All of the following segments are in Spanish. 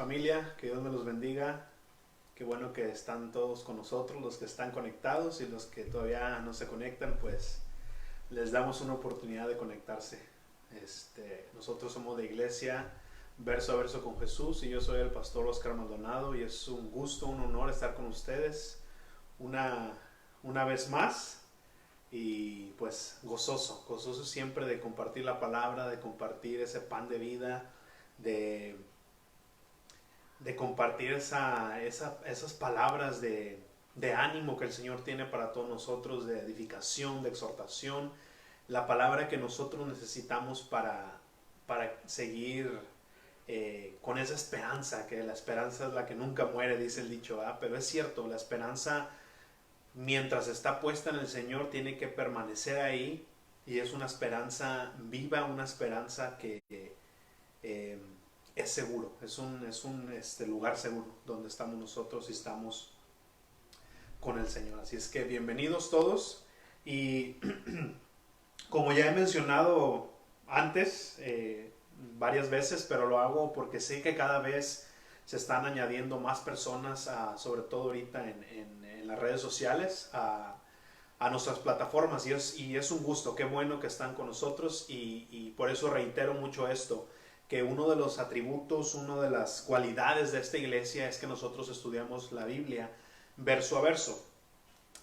familia, que Dios me los bendiga. Qué bueno que están todos con nosotros, los que están conectados y los que todavía no se conectan, pues les damos una oportunidad de conectarse. Nosotros somos de Iglesia Verso a Verso con Jesús y yo soy el pastor Oscar Maldonado y es un gusto, un honor estar con ustedes una vez más y pues gozoso siempre de compartir la palabra, de compartir ese pan de vida, de compartir esas palabras de ánimo que el Señor tiene para todos nosotros, de edificación, de exhortación, la palabra que nosotros necesitamos para seguir con esa esperanza, que la esperanza es la que nunca muere, dice el dicho, ¿verdad? Pero es cierto, la esperanza mientras está puesta en el Señor tiene que permanecer ahí y es una esperanza viva, una esperanza que es seguro, es un lugar seguro donde estamos nosotros y estamos con el Señor. Así es que bienvenidos todos y como ya he mencionado antes varias veces, pero lo hago porque sé que cada vez se están añadiendo más personas, sobre todo ahorita en las redes sociales, a nuestras plataformas y es un gusto, qué bueno que están con nosotros y por eso reitero mucho esto, que uno de los atributos, una de las cualidades de esta iglesia es que nosotros estudiamos la Biblia verso a verso.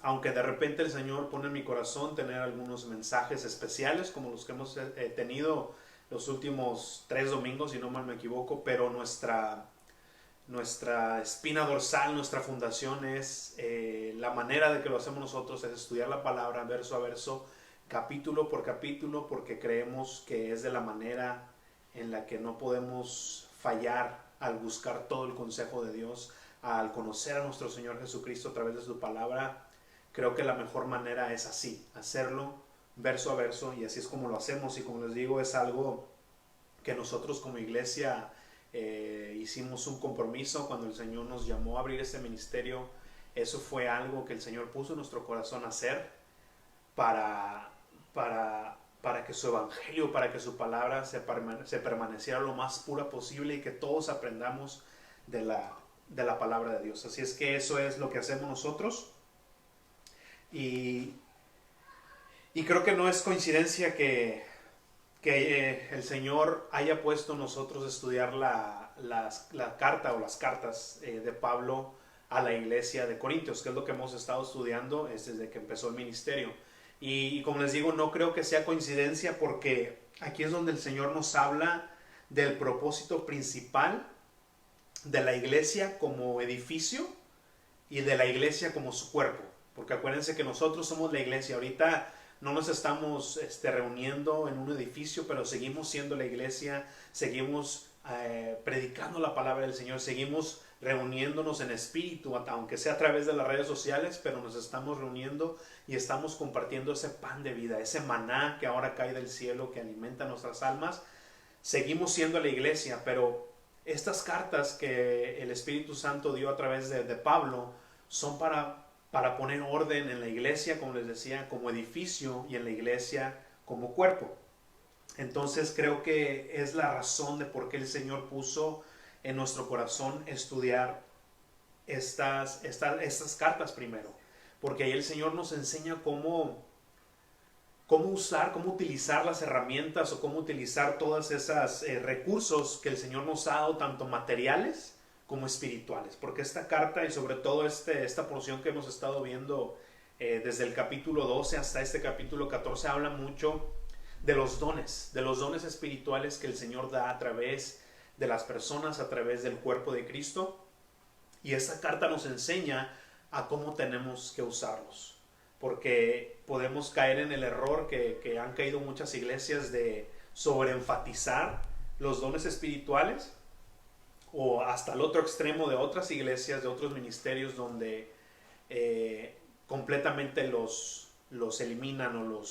Aunque de repente el Señor pone en mi corazón tener algunos mensajes especiales como los que hemos tenido los últimos 3 domingos, si no mal me equivoco, pero nuestra espina dorsal, nuestra fundación es la manera de que lo hacemos nosotros es estudiar la palabra verso a verso, capítulo por capítulo, porque creemos que es de la manera en la que no podemos fallar al buscar todo el consejo de Dios, al conocer a nuestro Señor Jesucristo a través de su palabra. Creo que la mejor manera es así, hacerlo verso a verso, y así es como lo hacemos. Y como les digo, es algo que nosotros como iglesia hicimos un compromiso cuando el Señor nos llamó a abrir este ministerio. Eso fue algo que el Señor puso en nuestro corazón a hacer para que su evangelio, para que su palabra se permaneciera lo más pura posible y que todos aprendamos de la palabra de Dios. Así es que eso es lo que hacemos nosotros y creo que no es coincidencia que el Señor haya puesto nosotros a estudiar la carta o las cartas de Pablo a la iglesia de Corintios, que es lo que hemos estado estudiando desde que empezó el ministerio. Y como les digo, no creo que sea coincidencia porque aquí es donde el Señor nos habla del propósito principal de la iglesia como edificio y de la iglesia como su cuerpo. Porque acuérdense que nosotros somos la iglesia. Ahorita no nos estamos reuniendo en un edificio, pero seguimos siendo la iglesia, seguimos predicando la palabra del Señor, seguimos reuniéndonos en espíritu, aunque sea a través de las redes sociales, pero nos estamos reuniendo y estamos compartiendo ese pan de vida, ese maná que ahora cae del cielo, que alimenta nuestras almas. Seguimos siendo la iglesia, pero estas cartas que el Espíritu Santo dio a través de Pablo son para poner orden en la iglesia, como les decía, como edificio, y en la iglesia como cuerpo. Entonces creo que es la razón de por qué el Señor puso en nuestro corazón estudiar estas cartas primero, porque ahí el Señor nos enseña cómo usar, cómo utilizar las herramientas o cómo utilizar todas esas recursos que el Señor nos ha dado, tanto materiales como espirituales, porque esta carta y sobre todo esta porción que hemos estado viendo desde el capítulo 12 hasta este capítulo 14 habla mucho de los dones espirituales que el Señor da a través de las personas, a través del cuerpo de Cristo, y esta carta nos enseña a cómo tenemos que usarlos, porque podemos caer en el error que han caído muchas iglesias de sobreenfatizar los dones espirituales, o hasta el otro extremo de otras iglesias, de otros ministerios donde completamente los eliminan o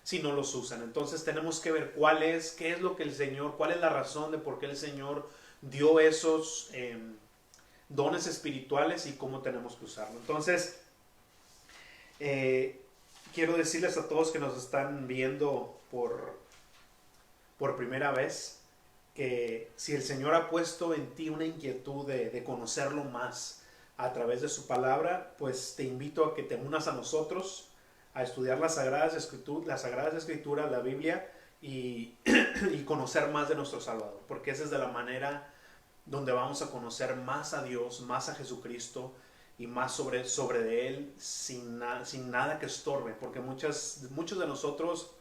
si no los usan. Entonces tenemos que ver qué es lo que el Señor, cuál es la razón de por qué el Señor dio esos dones espirituales y cómo tenemos que usarlo. Entonces quiero decirles a todos que nos están viendo por primera vez que si el Señor ha puesto en ti una inquietud de conocerlo más a través de su palabra, pues te invito a que te unas a nosotros a estudiar las Sagradas Escrituras, la Biblia, y, y conocer más de nuestro Salvador, porque esa es de la manera donde vamos a conocer más a Dios, más a Jesucristo y más sobre de Él sin nada que estorbe, porque muchos de nosotros,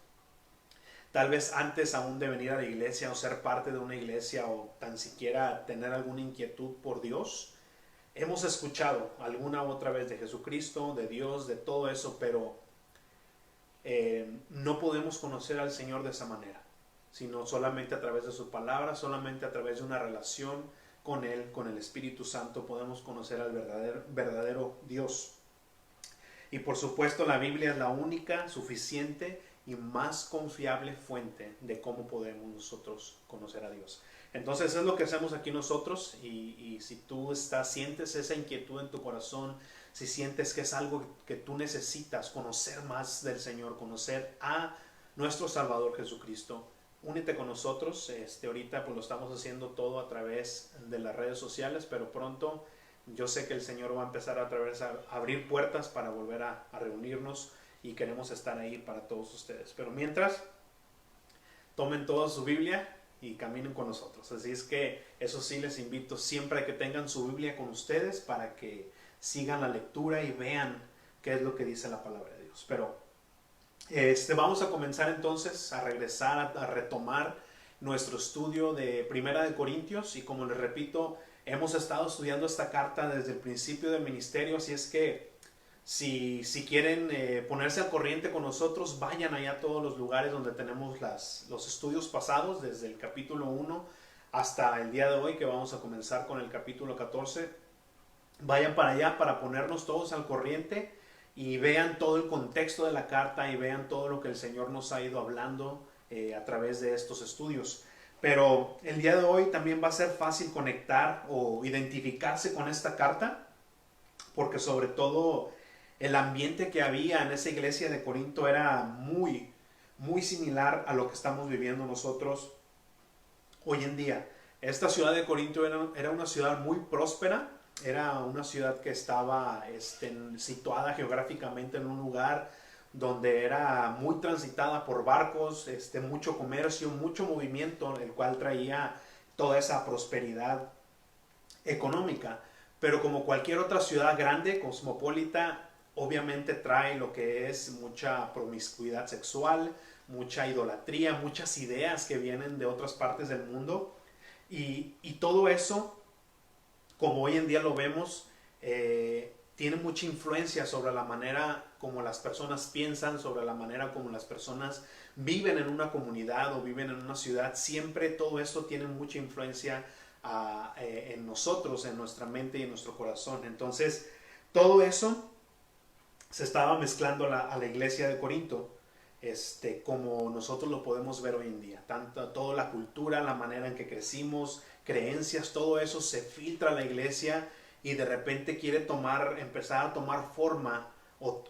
tal vez antes aún de venir a la iglesia o ser parte de una iglesia o tan siquiera tener alguna inquietud por Dios, hemos escuchado alguna otra vez de Jesucristo, de Dios, de todo eso, pero no podemos conocer al Señor de esa manera, sino solamente a través de su palabra, solamente a través de una relación con Él, con el Espíritu Santo, podemos conocer al verdadero Dios. Y por supuesto la Biblia es la única, suficiente y más confiable fuente de cómo podemos nosotros conocer a Dios. Entonces es lo que hacemos aquí nosotros, y si tú sientes esa inquietud en tu corazón, si sientes que es algo que tú necesitas conocer más del Señor, conocer a nuestro Salvador Jesucristo, únete con nosotros. Ahorita pues lo estamos haciendo todo a través de las redes sociales, pero pronto yo sé que el Señor va a empezar a abrir puertas para volver a reunirnos, y queremos estar ahí para todos ustedes. Pero mientras, tomen toda su Biblia y caminen con nosotros. Así es que eso sí, les invito siempre a que tengan su Biblia con ustedes para que sigan la lectura y vean qué es lo que dice la palabra de Dios. Pero vamos a comenzar entonces a regresar, a retomar nuestro estudio de Primera de Corintios, y como les repito, hemos estado estudiando esta carta desde el principio del ministerio, así es que si quieren ponerse al corriente con nosotros, vayan allá a todos los lugares donde tenemos los estudios pasados, desde el capítulo 1 hasta el día de hoy, que vamos a comenzar con el capítulo 14. Vayan para allá para ponernos todos al corriente y vean todo el contexto de la carta y vean todo lo que el Señor nos ha ido hablando a través de estos estudios. Pero el día de hoy también va a ser fácil conectar o identificarse con esta carta, porque sobre todo el ambiente que había en esa iglesia de Corinto era muy, muy similar a lo que estamos viviendo nosotros hoy en día. Esta ciudad de Corinto era una ciudad muy próspera, era una ciudad que estaba situada geográficamente en un lugar donde era muy transitada por barcos, mucho comercio, mucho movimiento, el cual traía toda esa prosperidad económica. Pero como cualquier otra ciudad grande, cosmopolita, obviamente trae lo que es mucha promiscuidad sexual, mucha idolatría, muchas ideas que vienen de otras partes del mundo. Y todo eso, como hoy en día lo vemos, tiene mucha influencia sobre la manera como las personas piensan, sobre la manera como las personas viven en una comunidad o viven en una ciudad. Siempre todo esto tiene mucha influencia en nosotros, en nuestra mente y en nuestro corazón. Entonces, todo eso se estaba mezclando a la iglesia de Corinto, como nosotros lo podemos ver hoy en día. Toda la cultura, la manera en que crecimos, creencias, todo eso se filtra a la iglesia, y de repente empezar a tomar forma, o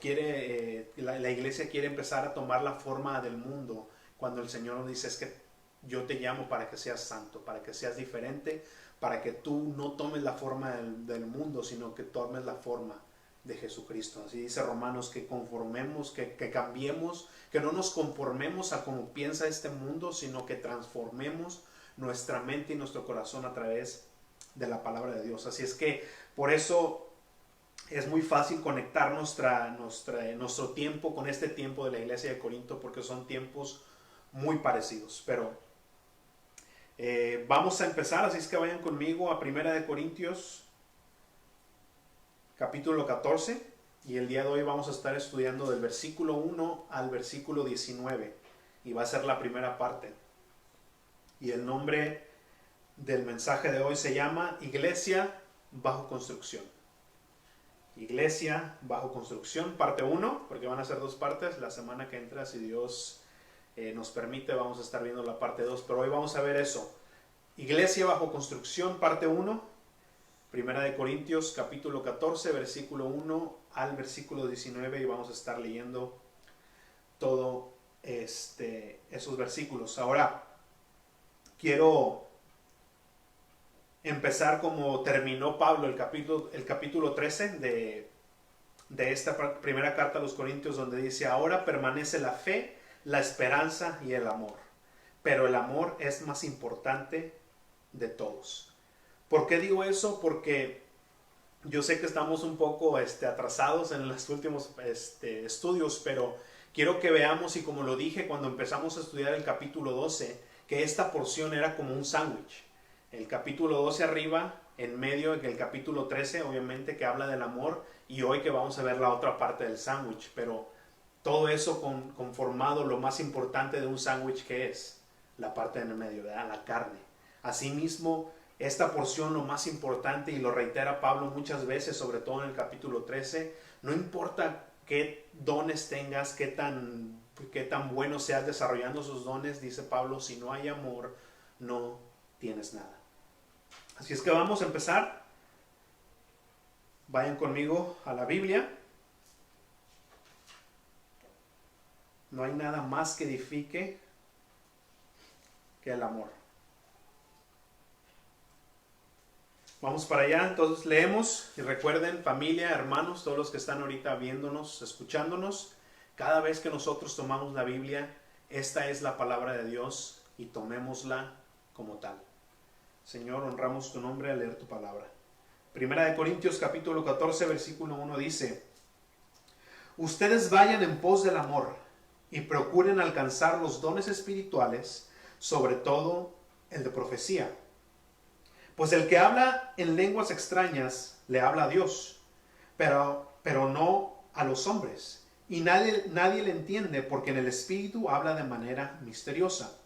la iglesia quiere empezar a tomar la forma del mundo, cuando el Señor nos dice: es que yo te llamo para que seas santo, para que seas diferente, para que tú no tomes la forma del mundo, sino que tomes la forma de Jesucristo. Así dice Romanos, que conformemos, que cambiemos, que no nos conformemos a como piensa este mundo, sino que transformemos nuestra mente y nuestro corazón a través de la palabra de Dios. Así es que por eso es muy fácil conectar nuestro tiempo con este tiempo de la iglesia de Corinto, porque son tiempos muy parecidos. Pero vamos a empezar, así es que vayan conmigo a Primera de Corintios capítulo 14, y el día de hoy vamos a estar estudiando del versículo 1 al versículo 19, y va a ser la primera parte. Y el nombre del mensaje de hoy se llama Iglesia bajo construcción. Iglesia bajo construcción, parte 1, porque van a ser dos partes. La semana que entra, si Dios nos permite, vamos a estar viendo la parte 2, pero hoy vamos a ver eso. Iglesia bajo construcción, parte 1. Primera de Corintios capítulo 14, versículo 1 al versículo 19, y vamos a estar leyendo todo esos versículos. Ahora quiero empezar como terminó Pablo el capítulo 13 de esta primera carta a los Corintios, donde dice: ahora permanece la fe, la esperanza y el amor, pero el amor es más importante de todos. ¿Por qué digo eso? Porque yo sé que estamos un poco atrasados en los últimos estudios, pero quiero que veamos, y como lo dije cuando empezamos a estudiar el capítulo 12, que esta porción era como un sándwich. El capítulo 12 arriba, en medio el capítulo 13, obviamente, que habla del amor, y hoy que vamos a ver la otra parte del sándwich, pero todo eso conformado lo más importante de un sándwich, que es la parte en el medio, ¿verdad? La carne. Asimismo, esta porción, lo más importante, y lo reitera Pablo muchas veces, sobre todo en el capítulo 13, no importa qué dones tengas, qué tan bueno seas desarrollando esos dones, dice Pablo, si no hay amor, no tienes nada. Así es que vamos a empezar. Vayan conmigo a la Biblia. No hay nada más que edifique que el amor. Vamos para allá, entonces leemos, y recuerden, familia, hermanos, todos los que están ahorita viéndonos, escuchándonos, cada vez que nosotros tomamos la Biblia, esta es la palabra de Dios, y tomémosla como tal. Señor, honramos tu nombre al leer tu palabra. Primera de Corintios capítulo 14, versículo 1 dice: ustedes vayan en pos del amor y procuren alcanzar los dones espirituales, sobre todo el de profecía. Pues el que habla en lenguas extrañas le habla a Dios, pero no a los hombres. Y nadie le entiende, porque en el Espíritu habla de manera misteriosa.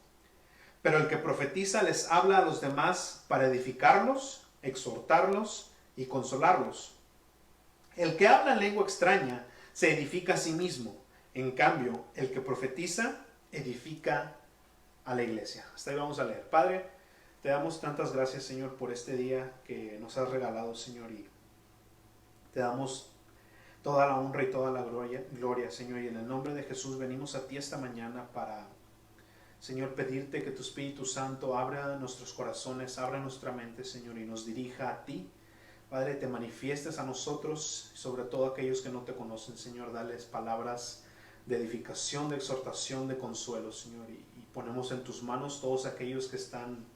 Pero el que profetiza les habla a los demás para edificarlos, exhortarlos y consolarlos. El que habla en lengua extraña se edifica a sí mismo. En cambio, el que profetiza edifica a la iglesia. Hasta ahí vamos a leer. Padre, te damos tantas gracias, Señor, por este día que nos has regalado, Señor, y te damos toda la honra y toda la gloria, Señor, y en el nombre de Jesús venimos a ti esta mañana para, Señor, pedirte que tu Espíritu Santo abra nuestros corazones, abra nuestra mente, Señor, y nos dirija a ti. Padre, te manifiestes a nosotros, sobre todo a aquellos que no te conocen, Señor, dales palabras de edificación, de exhortación, de consuelo, Señor, y ponemos en tus manos todos aquellos que están,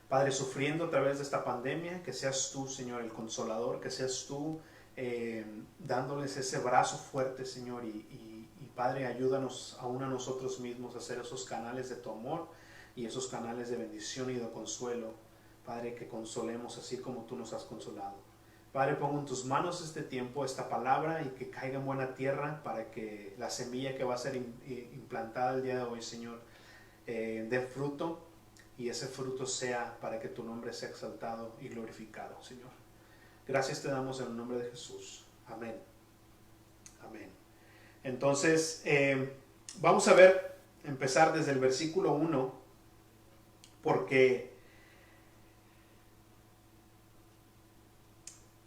Padre, sufriendo a través de esta pandemia. Que seas tú, Señor, el consolador, que seas tú dándoles ese brazo fuerte, Señor, y Padre, ayúdanos aún a nosotros mismos a ser esos canales de tu amor y esos canales de bendición y de consuelo, Padre, que consolemos así como tú nos has consolado. Padre, pongo en tus manos este tiempo, esta palabra, y que caiga en buena tierra para que la semilla que va a ser implantada el día de hoy, Señor, dé fruto, y ese fruto sea para que tu nombre sea exaltado y glorificado, Señor. Gracias te damos en el nombre de Jesús. Amén. Amén. Entonces, vamos a empezar desde el versículo 1, porque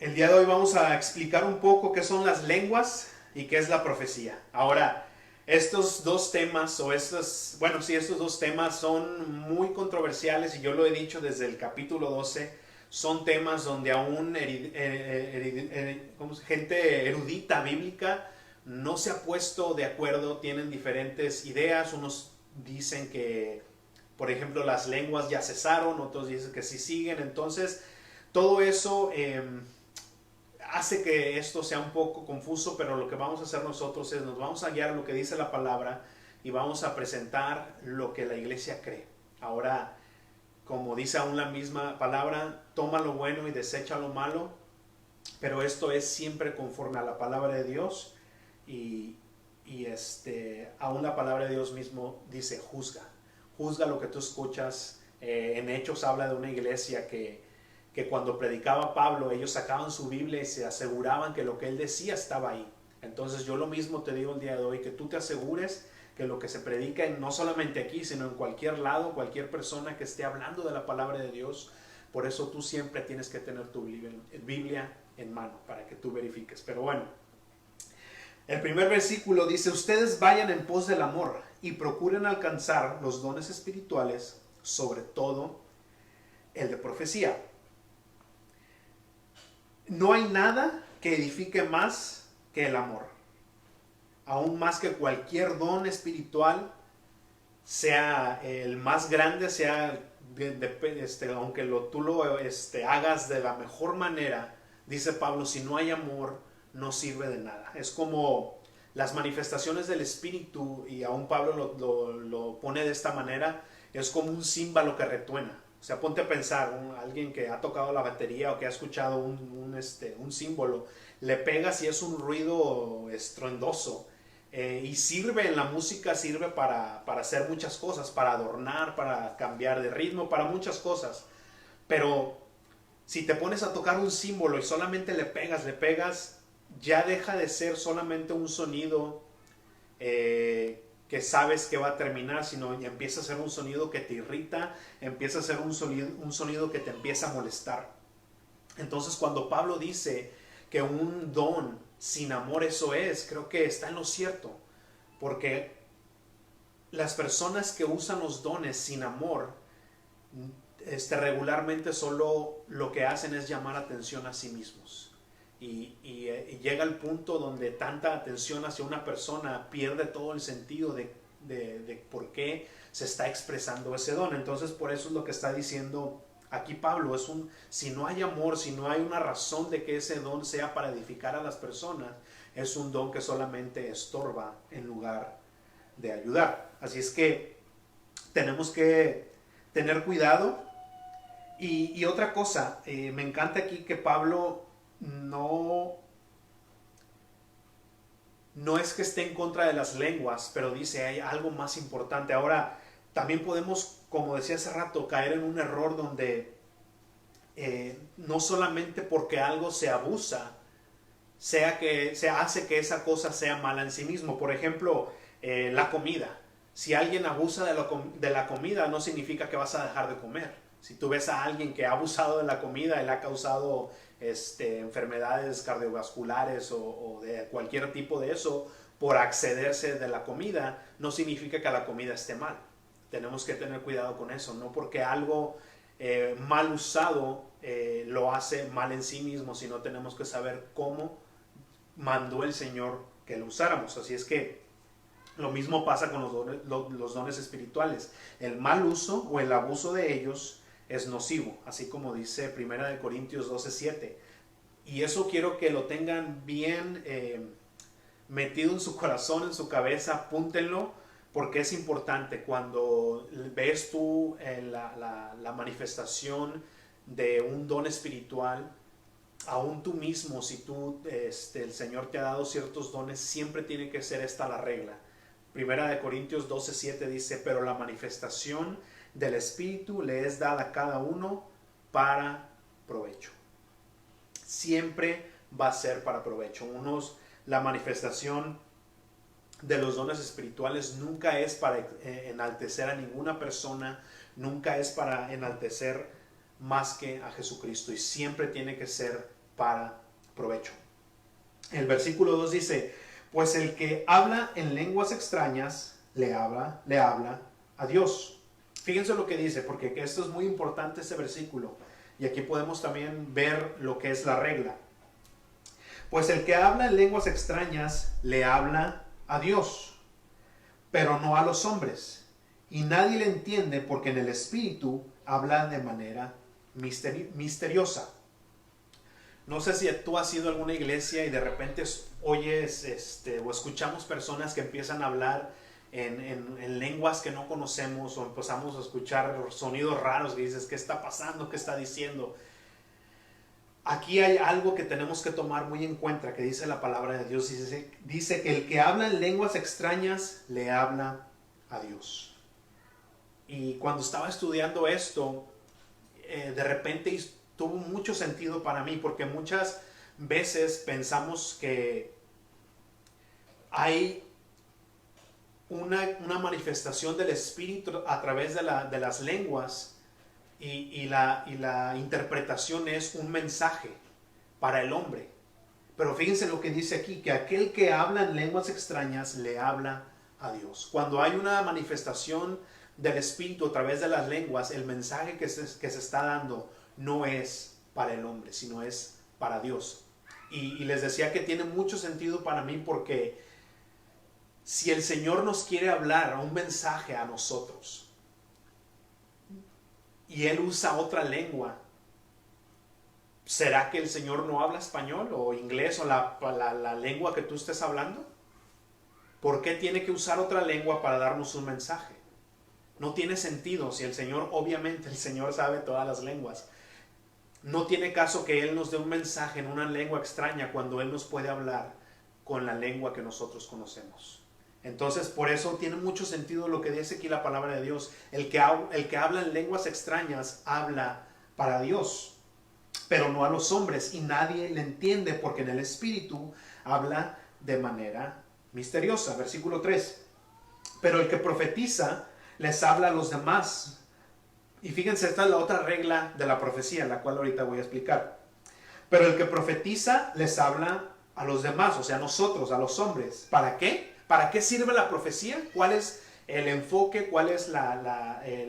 el día de hoy vamos a explicar un poco qué son las lenguas y qué es la profecía. Ahora, estos dos temas, estos dos temas son muy controversiales, y yo lo he dicho desde el capítulo 12, son temas donde aún gente erudita bíblica no se ha puesto de acuerdo, tienen diferentes ideas. Unos dicen que, por ejemplo, las lenguas ya cesaron, otros dicen que sí siguen. Entonces, todo eso hace que esto sea un poco confuso, pero lo que vamos a hacer nosotros es, nos vamos a guiar a lo que dice la palabra y vamos a presentar lo que la iglesia cree. Ahora, como dice aún la misma palabra, toma lo bueno y desecha lo malo, pero esto es siempre conforme a la palabra de Dios, y aún la palabra de Dios mismo dice: juzga lo que tú escuchas. En Hechos habla de una iglesia que cuando predicaba Pablo, ellos sacaban su Biblia y se aseguraban que lo que él decía estaba ahí. Entonces yo lo mismo te digo el día de hoy, que tú te asegures que lo que se predica, no solamente aquí, sino en cualquier lado, cualquier persona que esté hablando de la palabra de Dios, por eso tú siempre tienes que tener tu Biblia en mano para que tú verifiques. Pero bueno, el primer versículo dice: ustedes vayan en pos del amor y procuren alcanzar los dones espirituales, sobre todo el de profecía. No hay nada que edifique más que el amor. Aún más que cualquier don espiritual, sea el más grande, sea aunque tú lo hagas de la mejor manera, dice Pablo, si no hay amor, no sirve de nada. Es como las manifestaciones del Espíritu, y aún Pablo lo pone de esta manera, es como un címbalo que retuena. O sea, ponte a pensar, alguien que ha tocado la batería o que ha escuchado un símbolo, le pegas y es un ruido estruendoso. Y sirve en la música, sirve para hacer muchas cosas, para adornar, para cambiar de ritmo, para muchas cosas. Pero si te pones a tocar un símbolo y solamente le pegas, ya deja de ser solamente un sonido que sabes que va a terminar, sino ya empieza a ser un sonido que te irrita, empieza a ser un sonido que te empieza a molestar. Entonces cuando Pablo dice que un don sin amor eso es, creo que está en lo cierto, porque las personas que usan los dones sin amor, regularmente solo lo que hacen es llamar atención a sí mismos. Y llega el punto donde tanta atención hacia una persona pierde todo el sentido de por qué se está expresando ese don. Entonces por eso es lo que está diciendo aquí Pablo, si no hay amor, si no hay una razón de que ese don sea para edificar a las personas, es un don que solamente estorba en lugar de ayudar. Así es que tenemos que tener cuidado. Y otra cosa, me encanta aquí que Pablo no es que esté en contra de las lenguas, pero dice hay algo más importante. Ahora, también podemos, como decía hace rato, caer en un error donde no solamente porque algo se abusa, se hace que esa cosa sea mala en sí mismo. Por ejemplo, la comida. Si alguien abusa de la comida, no significa que vas a dejar de comer. Si tú ves a alguien que ha abusado de la comida y le ha causado enfermedades cardiovasculares o de cualquier tipo de eso por accederse de la comida, no significa que la comida esté mal. Tenemos que tener cuidado con eso, no porque algo mal usado lo hace mal en sí mismo, sino tenemos que saber cómo mandó el Señor que lo usáramos. Así es que lo mismo pasa con los dones espirituales. El mal uso o el abuso de ellos es nocivo, así como dice 1 Corintios 12:7. Y eso quiero que lo tengan bien metido en su corazón, en su cabeza, apúntenlo, porque es importante. Cuando ves tú la manifestación de un don espiritual, aún tú mismo, si el Señor te ha dado ciertos dones, siempre tiene que ser esta la regla. 1 Corintios 12:7 dice, pero la manifestación del Espíritu le es dada a cada uno para provecho. Siempre va a ser para provecho. La manifestación de los dones espirituales nunca es para enaltecer a ninguna persona, nunca es para enaltecer más que a Jesucristo, y siempre tiene que ser para provecho. El versículo 2 dice, pues el que habla en lenguas extrañas le habla a Dios. Fíjense lo que dice, porque esto es muy importante, este versículo, y aquí podemos también ver lo que es la regla. Pues el que habla en lenguas extrañas le habla a Dios, pero no a los hombres, y nadie le entiende porque en el Espíritu habla de manera misteriosa. No sé si tú has ido a alguna iglesia y de repente oyes o escuchamos personas que empiezan a hablar en lenguas que no conocemos, o empezamos a escuchar sonidos raros que dices, ¿qué está pasando? ¿Qué está diciendo? Aquí hay algo que tenemos que tomar muy en cuenta, que dice la palabra de Dios. Dice que el que habla en lenguas extrañas le habla a Dios. Y cuando estaba estudiando esto, de repente tuvo mucho sentido para mí, porque muchas veces pensamos que hay una manifestación del Espíritu a través de las lenguas, y la interpretación es un mensaje para el hombre. Pero fíjense lo que dice aquí, que aquel que habla en lenguas extrañas le habla a Dios. Cuando hay una manifestación del Espíritu a través de las lenguas, el mensaje que se está dando no es para el hombre, sino es para Dios. Y les decía que tiene mucho sentido para mí, porque si el Señor nos quiere hablar un mensaje a nosotros y Él usa otra lengua, ¿será que el Señor no habla español o inglés o la lengua que tú estés hablando? ¿Por qué tiene que usar otra lengua para darnos un mensaje? No tiene sentido. Si el Señor, obviamente el Señor sabe todas las lenguas, no tiene caso que Él nos dé un mensaje en una lengua extraña cuando Él nos puede hablar con la lengua que nosotros conocemos. Entonces, por eso tiene mucho sentido lo que dice aquí la palabra de Dios. El que habla en lenguas extrañas habla para Dios, pero no a los hombres, y nadie le entiende, porque en el Espíritu habla de manera misteriosa. Versículo 3. Pero el que profetiza les habla a los demás. Y fíjense, esta es la otra regla de la profecía, la cual ahorita voy a explicar. Pero el que profetiza les habla a los demás, o sea, a nosotros, a los hombres. ¿Para qué? ¿Para qué sirve la profecía? ¿Cuál es el enfoque? ¿Cuál es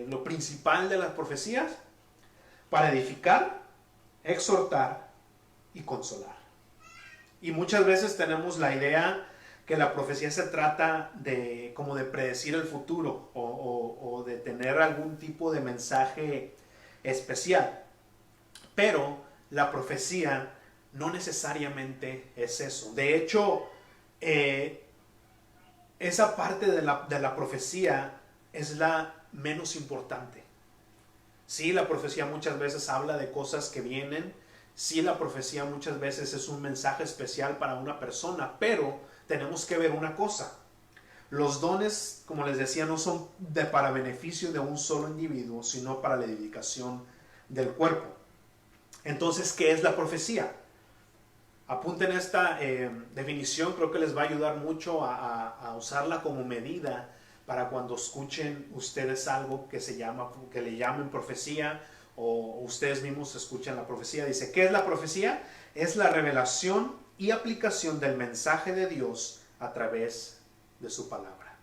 lo principal de las profecías? Para edificar, exhortar y consolar. Y muchas veces tenemos la idea que la profecía se trata de como de predecir el futuro o de tener algún tipo de mensaje especial. Pero la profecía no necesariamente es eso. De hecho, esa parte de la profecía es la menos importante. Sí, la profecía muchas veces habla de cosas que vienen. Sí, la profecía muchas veces es un mensaje especial para una persona, pero tenemos que ver una cosa. Los dones, como les decía, no son para beneficio de un solo individuo, sino para la edificación del cuerpo. Entonces, ¿qué es la profecía? Apunten esta definición, creo que les va a ayudar mucho a usarla como medida para cuando escuchen ustedes algo que le llamen profecía, o ustedes mismos escuchan la profecía. Dice, ¿qué es la profecía? Es la revelación y aplicación del mensaje de Dios a través de su palabra.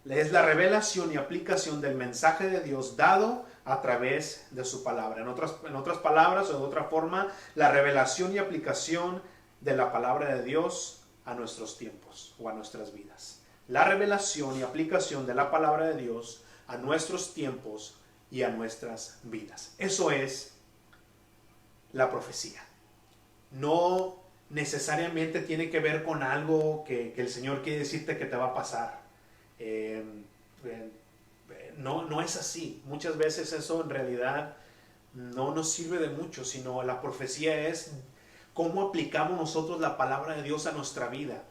Es la revelación y aplicación del mensaje de Dios dado a través de su palabra. En otras palabras o de otra forma, la revelación y aplicación de la palabra de Dios a nuestros tiempos o a nuestras vidas. La revelación y aplicación de la palabra de Dios a nuestros tiempos y a nuestras vidas. Eso es la profecía. No necesariamente tiene que ver con algo que el Señor quiere decirte que te va a pasar. No es así. Muchas veces eso en realidad no nos sirve de mucho, sino la profecía es cómo aplicamos nosotros la palabra de Dios a nuestra vida.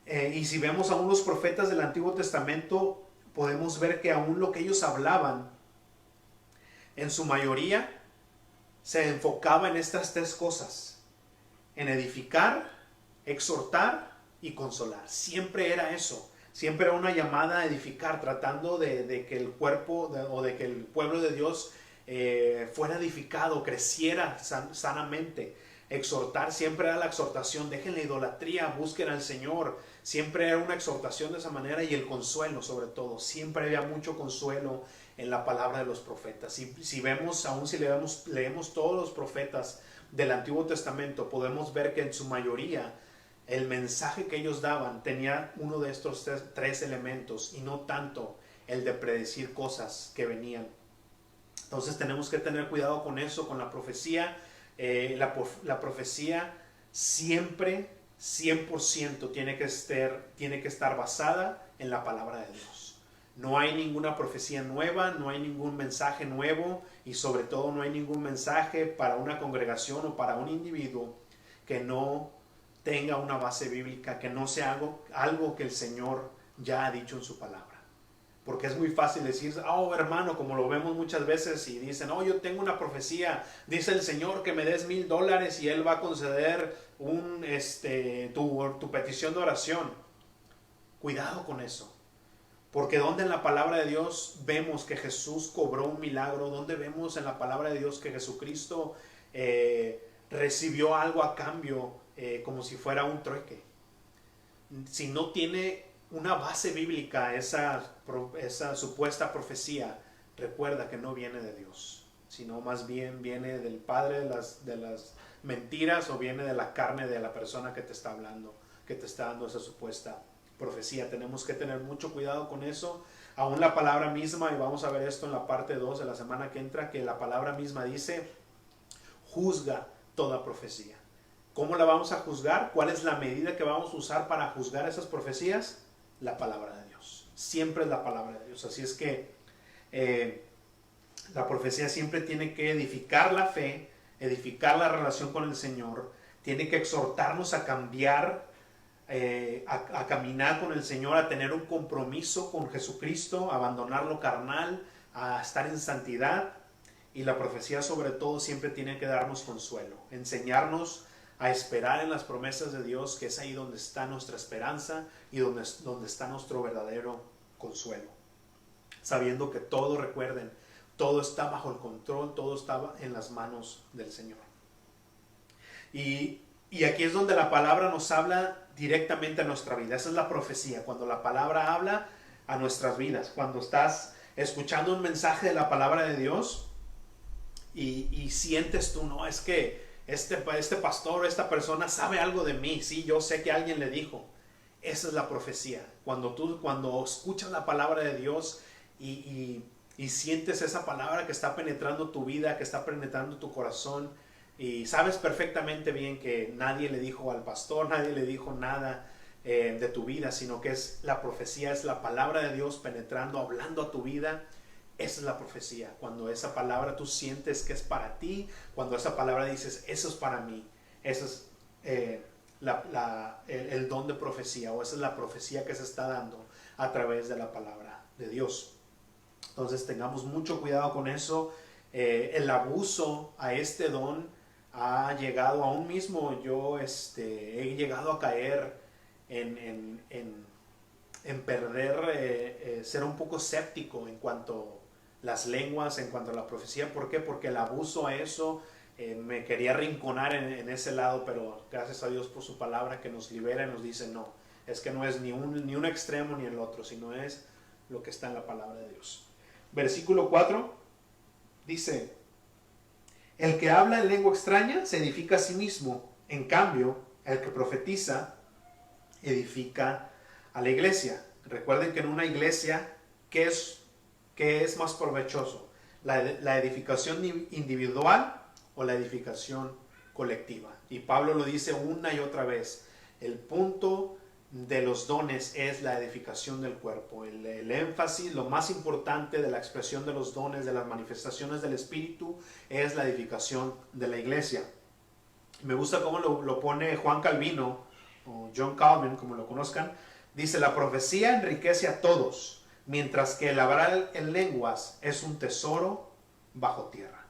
Y si vemos a unos profetas del Antiguo Testamento, podemos ver que aún lo que ellos hablaban, en su mayoría, se enfocaba en estas tres cosas: en edificar, exhortar y consolar. Siempre era eso. Siempre era una llamada a edificar, tratando de que el cuerpo o de que el pueblo de Dios fuera edificado, creciera sanamente. Exhortar, siempre era la exhortación: dejen la idolatría, busquen al Señor. Siempre era una exhortación de esa manera. Y el consuelo, sobre todo, siempre había mucho consuelo en la palabra de los profetas. Y si vemos, aún si leemos todos los profetas del Antiguo Testamento, podemos ver que en su mayoría el mensaje que ellos daban tenía uno de estos tres elementos, y no tanto el de predecir cosas que venían. Entonces tenemos que tener cuidado con eso, con la profecía. La profecía siempre 100% tiene que estar basada en la palabra de Dios. No hay ninguna profecía nueva, no hay ningún mensaje nuevo, y sobre todo no hay ningún mensaje para una congregación o para un individuo que no tenga una base bíblica, que no sea algo que el Señor ya ha dicho en su palabra. Porque es muy fácil decir, oh hermano, como lo vemos muchas veces, y dicen, oh, yo tengo una profecía, dice el Señor que me des $1,000 y Él va a conceder tu petición de oración. Cuidado con eso. Porque donde en la palabra de Dios vemos que Jesús cobró un milagro, donde vemos en la palabra de Dios que Jesucristo recibió algo a cambio, como si fuera un trueque. Si no tiene una base bíblica, esa supuesta profecía, recuerda que no viene de Dios, sino más bien viene del padre de las mentiras, o viene de la carne de la persona que te está hablando, que te está dando esa supuesta profecía. Tenemos que tener mucho cuidado con eso. Aún la palabra misma, y vamos a ver esto en la parte 2 de la semana que entra, que la palabra misma dice, juzga toda profecía. ¿Cómo la vamos a juzgar? ¿Cuál es la medida que vamos a usar para juzgar esas profecías? La palabra de Dios. Siempre es la palabra de Dios. Así es que la profecía siempre tiene que edificar la fe, edificar la relación con el Señor, tiene que exhortarnos a cambiar, a caminar con el Señor, a tener un compromiso con Jesucristo, a abandonar lo carnal, a estar en santidad. Y la profecía sobre todo siempre tiene que darnos consuelo, enseñarnos a esperar en las promesas de Dios, que es ahí donde está nuestra esperanza y donde está nuestro verdadero consuelo. Sabiendo que todo, recuerden, todo está bajo el control, todo está en las manos del Señor. Y aquí es donde la palabra nos habla directamente a nuestra vida. Esa es la profecía, cuando la palabra habla a nuestras vidas. Cuando estás escuchando un mensaje de la palabra de Dios y sientes tú, no, es que este pastor, esta persona sabe algo de mí. Sí, yo sé que alguien le dijo. Esa es la profecía. Cuando escuchas la palabra de Dios y sientes esa palabra que está penetrando tu vida, que está penetrando tu corazón, y sabes perfectamente bien que nadie le dijo al pastor, nadie le dijo nada de tu vida, sino que es la profecía, es la palabra de Dios penetrando, hablando a tu vida. Esa es la profecía. Cuando esa palabra tú sientes que es para ti, cuando esa palabra dices, eso es para mí, eso es el don de profecía, o esa es la profecía que se está dando a través de la palabra de Dios. Entonces tengamos mucho cuidado con eso. El abuso a este don ha llegado, aún mismo yo he llegado a caer en perder, ser un poco escéptico en cuanto a las lenguas, en cuanto a la profecía. ¿Por qué? Porque el abuso a eso me quería arrinconar en ese lado, pero gracias a Dios por su palabra que nos libera y nos dice, no, es que no es ni un extremo ni el otro, sino es lo que está en la palabra de Dios. Versículo 4 dice, el que habla en lengua extraña se edifica a sí mismo, en cambio, el que profetiza edifica a la iglesia. Recuerden que en una iglesia, ¿qué es más provechoso? ¿La edificación individual o la edificación colectiva? Y Pablo lo dice una y otra vez. El punto de los dones es la edificación del cuerpo. El énfasis, lo más importante de la expresión de los dones, de las manifestaciones del Espíritu, es la edificación de la iglesia. Me gusta cómo lo pone Juan Calvino, o John Calvin, como lo conozcan. Dice, la profecía enriquece a todos, mientras que el hablar en lenguas es un tesoro bajo tierra.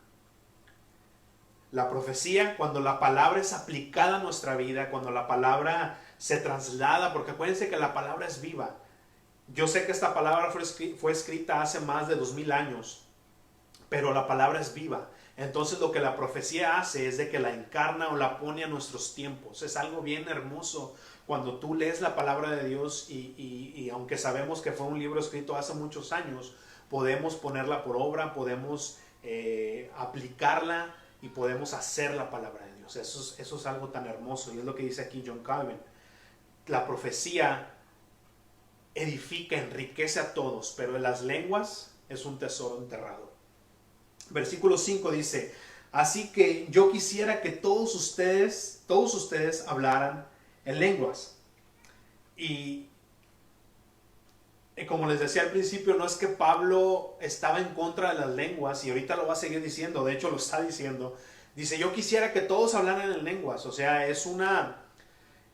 La profecía, cuando la palabra es aplicada a nuestra vida, cuando la palabra se traslada, porque acuérdense que la palabra es viva. Yo sé que esta palabra fue escrita hace más de 2000 años, pero la palabra es viva. Entonces lo que la profecía hace es de que la encarna o la pone a nuestros tiempos. Es algo bien hermoso cuando tú lees la palabra de Dios y aunque sabemos que fue un libro escrito hace muchos años, podemos ponerla por obra, podemos aplicarla y podemos hacer la palabra de Dios. Eso es algo tan hermoso y es lo que dice aquí John Calvin. La profecía edifica, enriquece a todos, pero en las lenguas es un tesoro enterrado. Versículo 5 dice, así que yo quisiera que todos ustedes hablaran en lenguas. Y como les decía al principio, no es que Pablo estaba en contra de las lenguas, y ahorita lo va a seguir diciendo, de hecho lo está diciendo. Dice, yo quisiera que todos hablaran en lenguas. O sea, es una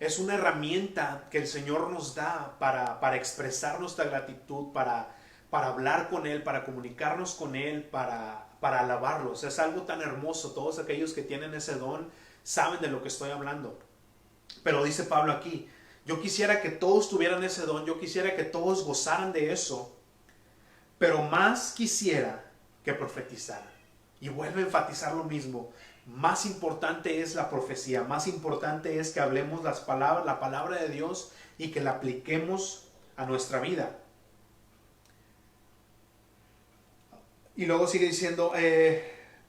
herramienta que el Señor nos da para expresar nuestra gratitud, para hablar con Él, para comunicarnos con Él, para alabarlos. Es algo tan hermoso. Todos aquellos que tienen ese don saben de lo que estoy hablando. Pero dice Pablo aquí, yo quisiera que todos tuvieran ese don, yo quisiera que todos gozaran de eso, pero más quisiera que profetizaran. Y vuelve a enfatizar lo mismo. Más importante es la profecía, más importante es que hablemos la palabra de Dios y que la apliquemos a nuestra vida. Y luego sigue diciendo,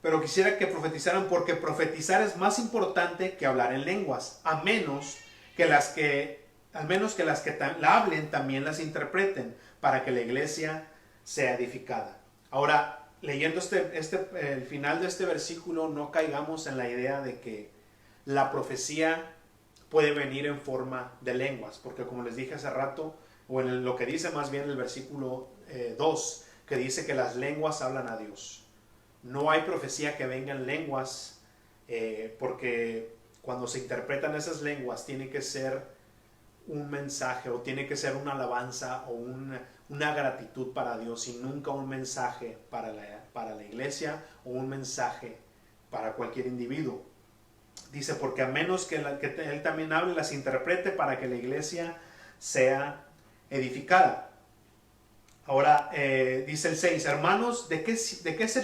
pero quisiera que profetizaran, porque profetizar es más importante que hablar en lenguas, al menos que las que la hablen también las interpreten, para que la iglesia sea edificada. Ahora, leyendo el final de este versículo, no caigamos en la idea de que la profecía puede venir en forma de lenguas, porque como les dije hace rato, o en lo que dice más bien el versículo 2, que dice que las lenguas hablan a Dios. No hay profecía que venga en lenguas, porque cuando se interpretan esas lenguas tiene que ser un mensaje, o tiene que ser una alabanza o una gratitud para Dios, y nunca un mensaje para la iglesia o un mensaje para cualquier individuo. Dice, porque a menos que él también hable, las interprete para que la iglesia sea edificada. Ahora dice el 6, hermanos, ¿de qué les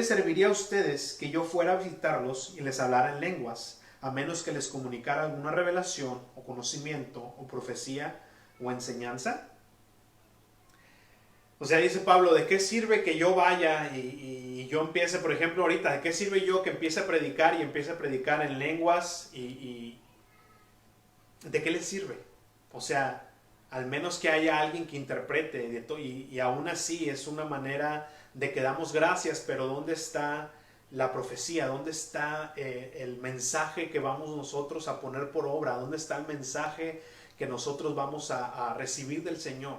serviría a ustedes que yo fuera a visitarlos y les hablara en lenguas, a menos que les comunicara alguna revelación o conocimiento o profecía o enseñanza? O sea, dice Pablo, ¿de qué sirve que yo vaya y yo empiece, por ejemplo, ahorita, ¿de qué sirve yo que empiece a predicar y empiece a predicar en lenguas? ¿De qué les sirve? O sea, al menos que haya alguien que interprete, y aún así es una manera de que damos gracias, pero ¿dónde está la profecía? ¿Dónde está el mensaje que vamos nosotros a poner por obra? ¿Dónde está el mensaje que nosotros vamos a recibir del Señor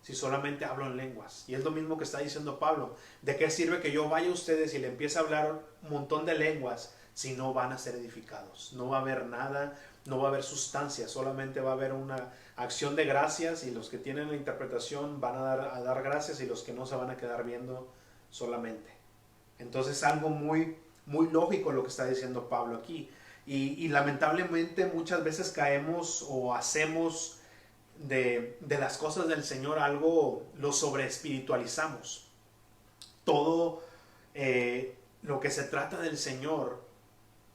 si solamente hablo en lenguas? Y es lo mismo que está diciendo Pablo. ¿De qué sirve que yo vaya a ustedes y le empiece a hablar un montón de lenguas si no van a ser edificados? No va a haber nada, no va a haber sustancia, solamente va a haber una acción de gracias, y los que tienen la interpretación van a dar gracias, y los que no se van a quedar viendo solamente. Entonces, algo muy, muy lógico lo que está diciendo Pablo aquí. Y lamentablemente muchas veces caemos o hacemos de las cosas del Señor algo, lo sobreespiritualizamos. Todo lo que se trata del Señor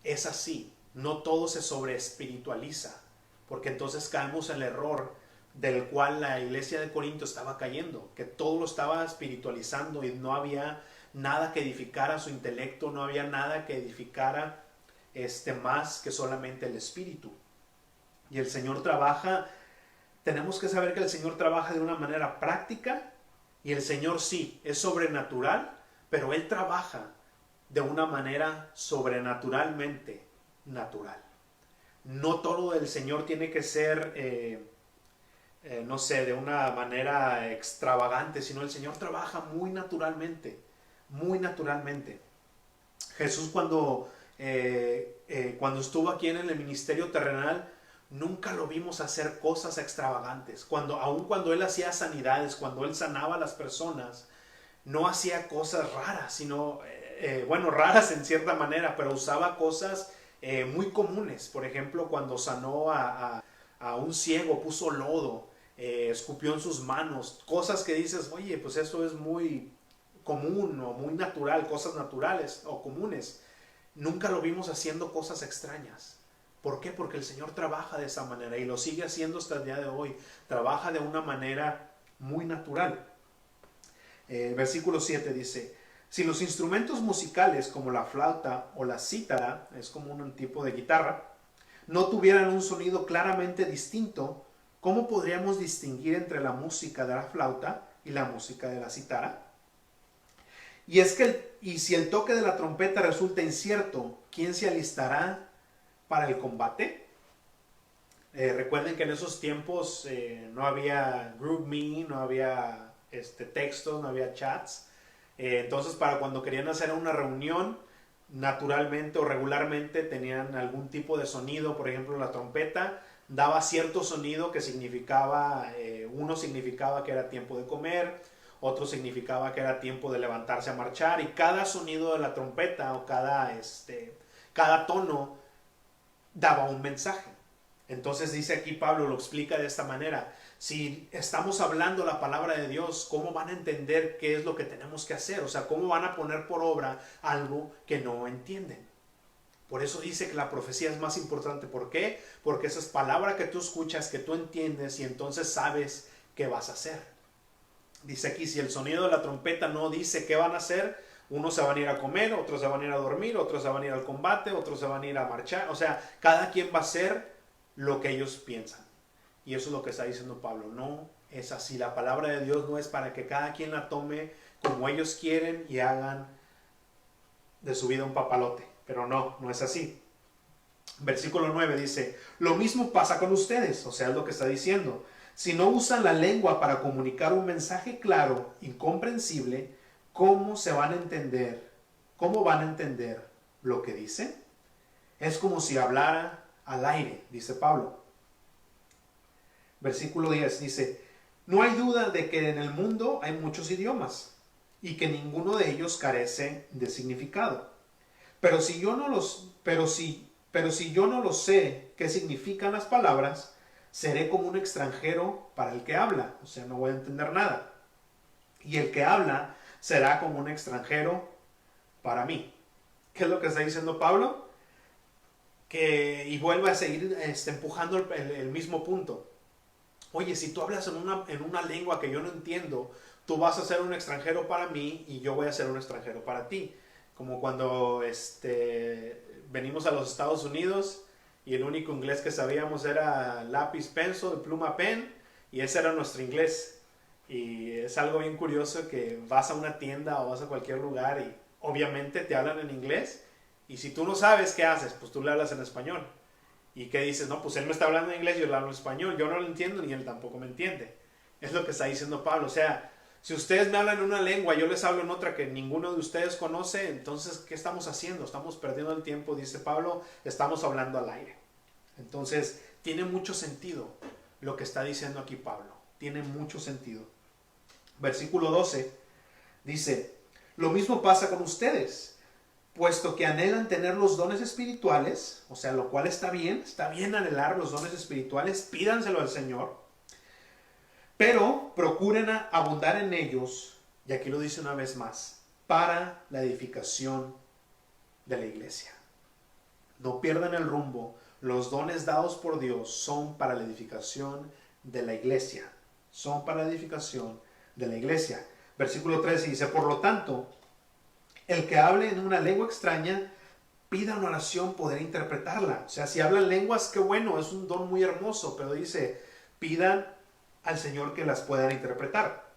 es así. No todo se sobreespiritualiza, porque entonces caemos en el error del cual la iglesia de Corinto estaba cayendo, que todo lo estaba espiritualizando y no había nada que edificara su intelecto, no había nada que edificara más que solamente el espíritu. Y el Señor trabaja, tenemos que saber que el Señor trabaja de una manera práctica, y el Señor sí, es sobrenatural, pero Él trabaja de una manera sobrenaturalmente natural. No todo del Señor tiene que ser no sé, de una manera extravagante, sino el Señor trabaja muy naturalmente, muy naturalmente. Jesús cuando estuvo aquí en el ministerio terrenal, nunca lo vimos hacer cosas extravagantes. Aun cuando Él hacía sanidades, cuando Él sanaba a las personas, no hacía cosas raras, sino, raras en cierta manera, pero usaba cosas muy comunes. Por ejemplo, cuando sanó a un ciego, puso lodo, escupió en sus manos, cosas que dices, oye, pues eso es muy común o muy natural, cosas naturales o comunes. Nunca lo vimos haciendo cosas extrañas. ¿Por qué? Porque el Señor trabaja de esa manera y lo sigue haciendo hasta el día de hoy. Trabaja de una manera muy natural. Versículo 7 dice, si los instrumentos musicales como la flauta o la cítara, es como un tipo de guitarra, no tuvieran un sonido claramente distinto, ¿cómo podríamos distinguir entre la música de la flauta y la música de la cítara? Y si el toque de la trompeta resulta incierto, ¿quién se alistará para el combate? Recuerden que en esos tiempos no había GroupMe, no había textos, no había chats. Entonces, para cuando querían hacer una reunión, naturalmente o regularmente tenían algún tipo de sonido. Por ejemplo, la trompeta daba cierto sonido que significaba, uno significaba que era tiempo de comer, otro significaba que era tiempo de levantarse a marchar, y cada sonido de la trompeta o cada tono daba un mensaje. Entonces dice aquí Pablo, lo explica de esta manera: si estamos hablando la palabra de Dios, ¿cómo van a entender qué es lo que tenemos que hacer? O sea, ¿cómo van a poner por obra algo que no entienden? Por eso dice que la profecía es más importante. ¿Por qué? Porque esa es palabra que tú escuchas, que tú entiendes y entonces sabes qué vas a hacer. Dice aquí, si el sonido de la trompeta no dice qué van a hacer, unos se van a ir a comer, otros se van a ir a dormir, otros se van a ir al combate, otros se van a ir a marchar. O sea, cada quien va a hacer lo que ellos piensan. Y eso es lo que está diciendo Pablo. No es así. La palabra de Dios no es para que cada quien la tome como ellos quieren y hagan de su vida un papalote. Pero no, no es así. Versículo 9 dice, lo mismo pasa con ustedes. O sea, es lo que está diciendo. Si no usan la lengua para comunicar un mensaje claro y comprensible, ¿cómo se van a entender? ¿Cómo van a entender lo que dicen? Es como si hablara al aire, dice Pablo. Versículo 10 dice, no hay duda de que en el mundo hay muchos idiomas y que ninguno de ellos carece de significado. Pero si yo no lo sé qué significan las palabras, seré como un extranjero para el que habla, o sea, no voy a entender nada. Y el que habla será como un extranjero para mí. ¿Qué es lo que está diciendo Pablo? Y vuelve a seguir empujando el mismo punto. Oye, si tú hablas en una lengua que yo no entiendo, tú vas a ser un extranjero para mí y yo voy a ser un extranjero para ti. Como cuando venimos a los Estados Unidos y el único inglés que sabíamos era lápiz, pencil, pluma, pen, y ese era nuestro inglés. Y es algo bien curioso que vas a una tienda o vas a cualquier lugar y obviamente te hablan en inglés, y si tú no sabes qué haces, pues tú le hablas en español. ¿Y qué dices? No, pues él me está hablando en inglés, yo le hablo en español, yo no lo entiendo ni él tampoco me entiende. Es lo que está diciendo Pablo. O sea, si ustedes me hablan en una lengua, yo les hablo en otra que ninguno de ustedes conoce, entonces, ¿qué estamos haciendo? Estamos perdiendo el tiempo, dice Pablo, estamos hablando al aire. Entonces, tiene mucho sentido lo que está diciendo aquí Pablo. Tiene mucho sentido. Versículo 12 dice, lo mismo pasa con ustedes, puesto que anhelan tener los dones espirituales, o sea, lo cual está bien anhelar los dones espirituales, pídanselo al Señor, pero procuren abundar en ellos, y aquí lo dice una vez más, para la edificación de la iglesia. No pierdan el rumbo, los dones dados por Dios son para la edificación de la iglesia, son para la edificación de la iglesia. Versículo 13 dice, por lo tanto, el que hable en una lengua extraña, pida una oración poder interpretarla. O sea, si hablan lenguas, qué bueno, es un don muy hermoso, pero dice, pidan al Señor que las puedan interpretar.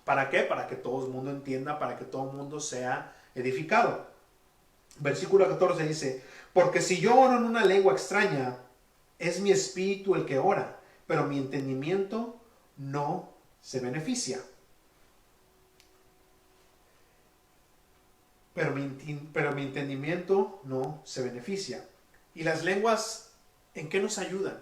¿Para qué? Para que todo el mundo entienda, para que todo el mundo sea edificado. Versículo 14 dice, porque si yo oro en una lengua extraña, es mi espíritu el que ora, pero mi entendimiento no se beneficia. Pero mi entendimiento no se beneficia. ¿Y las lenguas en qué nos ayudan?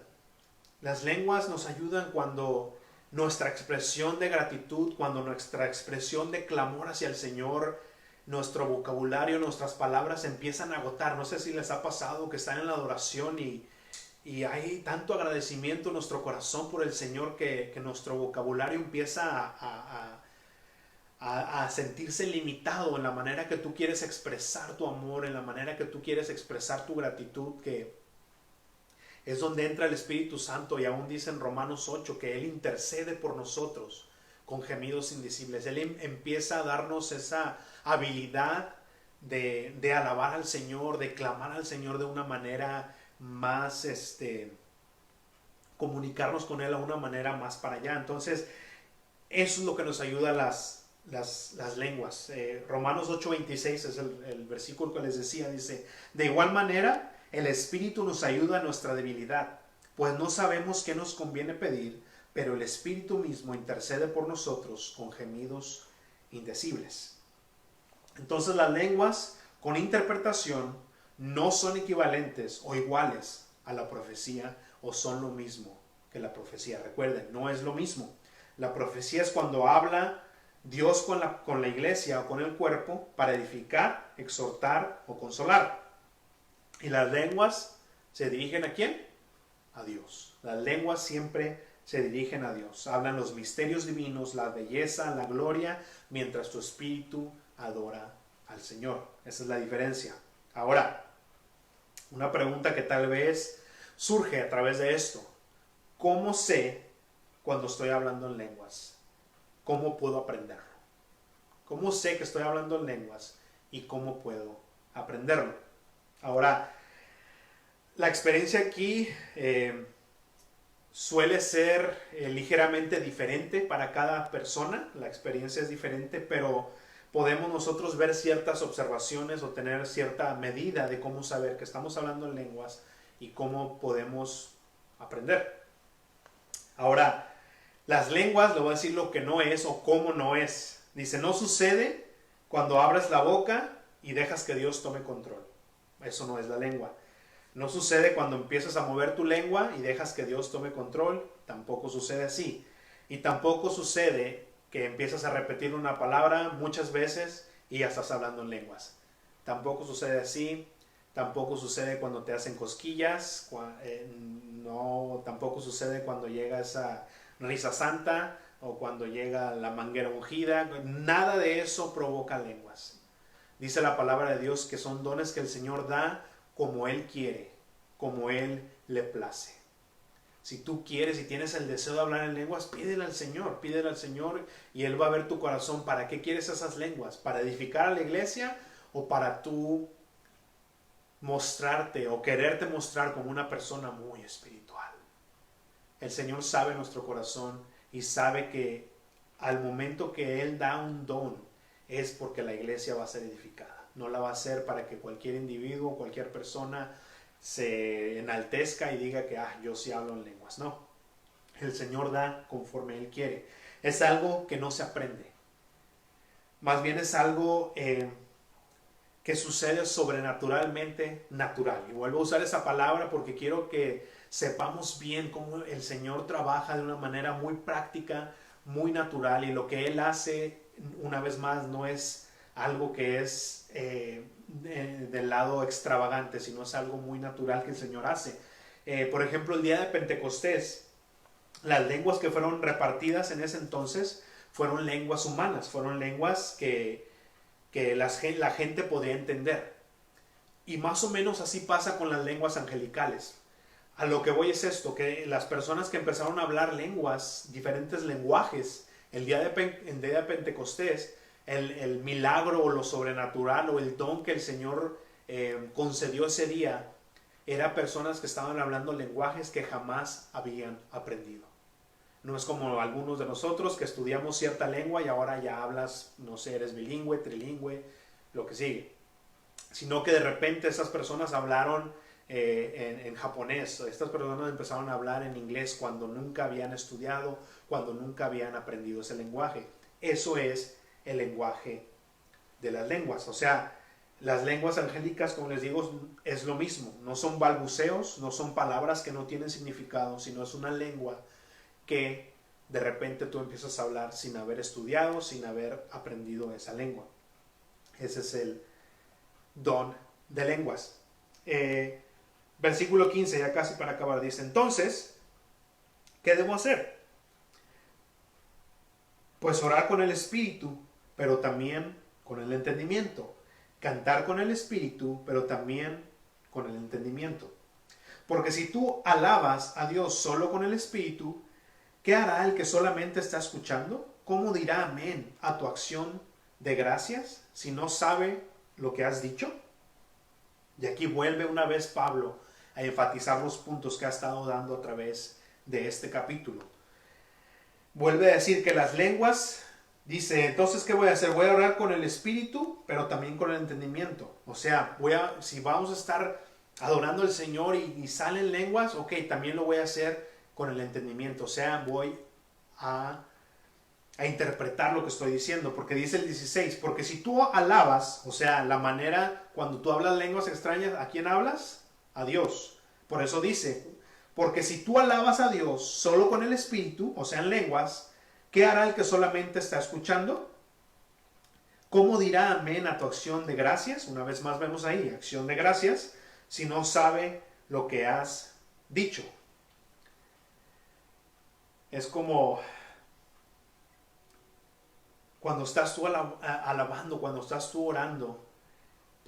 Las lenguas nos ayudan cuando nuestra expresión de gratitud, cuando nuestra expresión de clamor hacia el Señor, nuestro vocabulario, nuestras palabras empiezan a agotar. No sé si les ha pasado que están en la adoración y hay tanto agradecimiento en nuestro corazón por el Señor que nuestro vocabulario empieza a sentirse limitado en la manera que tú quieres expresar tu amor, en la manera que tú quieres expresar tu gratitud, que es donde entra el Espíritu Santo. Y aún dice en Romanos 8 que Él intercede por nosotros con gemidos indecibles. Él empieza a darnos esa habilidad de alabar al Señor, de clamar al Señor de una manera más, comunicarnos con Él a una manera más para allá. Entonces, eso es lo que nos ayuda las lenguas. Romanos 8:26 es el versículo que les decía. Dice, de igual manera, el Espíritu nos ayuda a nuestra debilidad, pues no sabemos qué nos conviene pedir, pero el Espíritu mismo intercede por nosotros con gemidos indecibles. Entonces las lenguas con interpretación no son equivalentes o iguales a la profecía, o son lo mismo que la profecía. Recuerden, no es lo mismo. La profecía es cuando habla Dios con la iglesia o con el cuerpo para edificar, exhortar o consolar. Y las lenguas se dirigen ¿a quién? A Dios. Las lenguas siempre se dirigen a Dios. Hablan los misterios divinos, la belleza, la gloria, mientras tu espíritu adora al Señor. Esa es la diferencia. Ahora, Una pregunta que tal vez surge a través de esto. ¿Cómo sé cuando estoy hablando en lenguas? ¿Cómo puedo aprenderlo? ¿Cómo sé que estoy hablando en lenguas y cómo puedo aprenderlo? Ahora, la experiencia aquí suele ser ligeramente diferente para cada persona. La experiencia es diferente, pero podemos nosotros ver ciertas observaciones o tener cierta medida de cómo saber que estamos hablando en lenguas y cómo podemos aprender. Ahora, las lenguas, le voy a decir lo que no es o cómo no es. Dice, no sucede cuando abres la boca y dejas que Dios tome control. Eso no es la lengua. No sucede cuando empiezas a mover tu lengua y dejas que Dios tome control. Tampoco sucede así. Y tampoco sucede que empiezas a repetir una palabra muchas veces y ya estás hablando en lenguas. Tampoco sucede así. Tampoco sucede cuando te hacen cosquillas. No, tampoco sucede cuando llega esa risa santa o cuando llega la manguera ungida. Nada de eso provoca lenguas. Dice la palabra de Dios que son dones que el Señor da como Él quiere, como Él le place. Si tú quieres y tienes el deseo de hablar en lenguas, pídele al Señor y Él va a ver tu corazón. ¿Para qué quieres esas lenguas? ¿Para edificar a la iglesia o para tú mostrarte o quererte mostrar como una persona muy espiritual? El Señor sabe nuestro corazón y sabe que al momento que Él da un don es porque la iglesia va a ser edificada. No la va a hacer para que cualquier individuo, cualquier persona se enaltezca y diga que yo sí hablo en lenguas. No, el Señor da conforme Él quiere. Es algo que no se aprende. Más bien es algo que sucede sobrenaturalmente natural. Y vuelvo a usar esa palabra porque quiero que sepamos bien cómo el Señor trabaja de una manera muy práctica, muy natural, y lo que Él hace, una vez más, no es algo que es del lado extravagante, sino es algo muy natural que el Señor hace. Por ejemplo, el día de Pentecostés, las lenguas que fueron repartidas en ese entonces fueron lenguas humanas, fueron lenguas que la gente podía entender. Y más o menos así pasa con las lenguas angelicales. A lo que voy es esto, que las personas que empezaron a hablar lenguas, diferentes lenguajes, el día de Pentecostés, el milagro o lo sobrenatural o el don que el Señor concedió ese día, era personas que estaban hablando lenguajes que jamás habían aprendido. No es como algunos de nosotros que estudiamos cierta lengua y ahora ya hablas, no sé, eres bilingüe, trilingüe, lo que sigue. Sino que de repente esas personas hablaron en japonés. Estas personas empezaron a hablar en inglés cuando nunca habían estudiado, cuando nunca habían aprendido ese lenguaje. Eso es el lenguaje de las lenguas. O sea, las lenguas angélicas, como les digo, es lo mismo. No son balbuceos, no son palabras que no tienen significado, sino es una lengua que de repente tú empiezas a hablar sin haber estudiado, sin haber aprendido esa lengua. Ese es el don de lenguas. Versículo 15, ya casi para acabar, dice, entonces, ¿qué debo hacer? Pues orar con el espíritu, pero también con el entendimiento. Cantar con el espíritu, pero también con el entendimiento. Porque si tú alabas a Dios solo con el espíritu, ¿qué hará el que solamente está escuchando? ¿Cómo dirá amén a tu acción de gracias si no sabe lo que has dicho? Y aquí vuelve una vez Pablo a enfatizar los puntos que ha estado dando a través de este capítulo. Vuelve a decir que las lenguas, dice, entonces, ¿qué voy a hacer? Voy a orar con el espíritu, pero también con el entendimiento. O sea, si vamos a estar adorando al Señor y salen lenguas, ok, también lo voy a hacer con el entendimiento. O sea, voy a interpretar lo que estoy diciendo, porque dice el 16, porque si tú alabas, o sea, la manera, cuando tú hablas lenguas extrañas, ¿a quién hablas? A Dios. Por eso dice, porque si tú alabas a Dios solo con el espíritu, o sea, en lenguas, ¿qué hará el que solamente está escuchando? ¿Cómo dirá amén a tu acción de gracias? Una vez más vemos ahí, acción de gracias, si no sabe lo que has dicho. Es como cuando estás tú alabando, cuando estás tú orando,